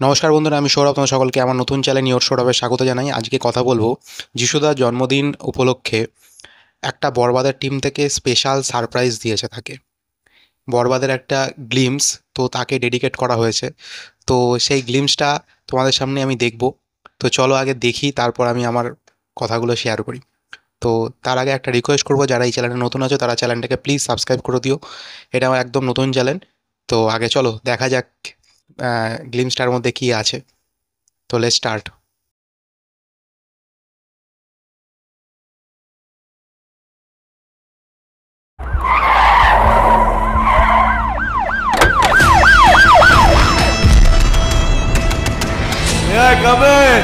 নমস্কার বন্ধুরা, আমি সৌরভ। তোমার সকলকে আমার নতুন চ্যানেল ইয়োর সৌরভে স্বাগত জানাই। আজকে কথা বলবো যিশুদার জন্মদিন উপলক্ষে একটা বরবাদের টিম থেকে স্পেশাল সারপ্রাইজ দিয়েছে তাকে। বরবাদের একটা গ্লিমস তো তাকে ডেডিকেট করা হয়েছে। তো সেই গ্লিমসটা তোমাদের সামনে আমি দেখব। তো চলো আগে দেখি, তারপর আমি আমার কথাগুলো শেয়ার করি। তো তার আগে একটা রিকোয়েস্ট করবো, যারা এই চ্যানেলে নতুন আছো তারা চ্যানেলটাকে প্লিজ সাবস্ক্রাইব করে দিও। এটা আমার একদম নতুন চ্যানেল। তো আগে চলো দেখা যাক গ্লিমসটার মধ্যে কী আছে। তো let's start. Yeah, come in.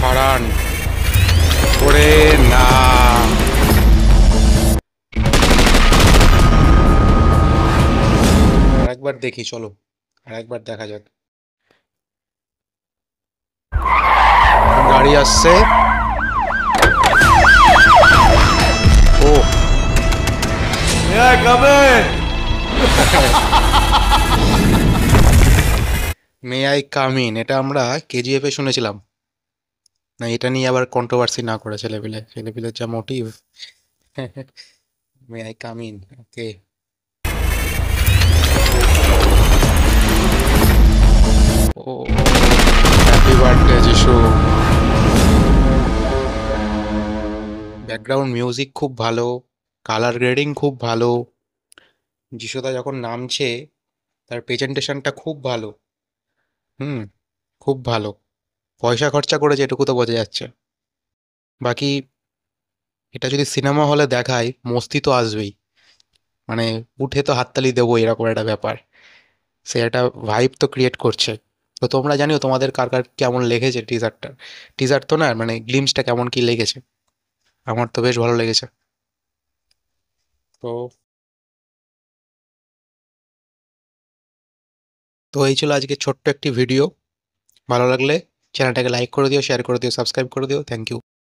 হারান ওরে না। আরেকবার দেখি, চলো আরেকবার দেখা যাক। গাড়ি আসছে। ও Yeah, come in. May I come in, এটা আমরা কেজিএফ এ শুনেছিলাম। না, এটা নিয়ে আবার কন্ট্রোভার্সি না করে ছেলেপিলের যা motive. May I come in, okay. ও, হ্যাপি বার্থডে যিশু। ব্যাকগ্রাউন্ড মিউজিক খুব ভালো, কালার গ্রেডিং খুব ভালো। যিশুদা যখন নামছে তার প্রেজেন্টেশনটা খুব ভালো। হুম, খুব ভালো। পয়সা খরচা করেছে এটুকু তো বোঝা যাচ্ছে। বাকি এটা যদি সিনেমা হলে দেখায়, মস্তি তো আসবেই। মানে উঠে তো হাততালি দেবো, এরকম একটা ব্যাপার। সে একটা ভাইব তো ক্রিয়েট করছে। তো তোমরা জানিও তোমাদের কার কার কেমন লেগেছে টিজারটা। টিজার তো না, মানে গ্লিমসটা কেমন কি লেগেছে। আমার তো বেশ ভালো লেগেছে। তো তো এই ছিল আজকে ছোট্ট একটি ভিডিও। ভালো লাগলে চ্যানেলটাকে লাইক করে দিও, শেয়ার করে দিও, সাবস্ক্রাইব করে দিও। Thank you.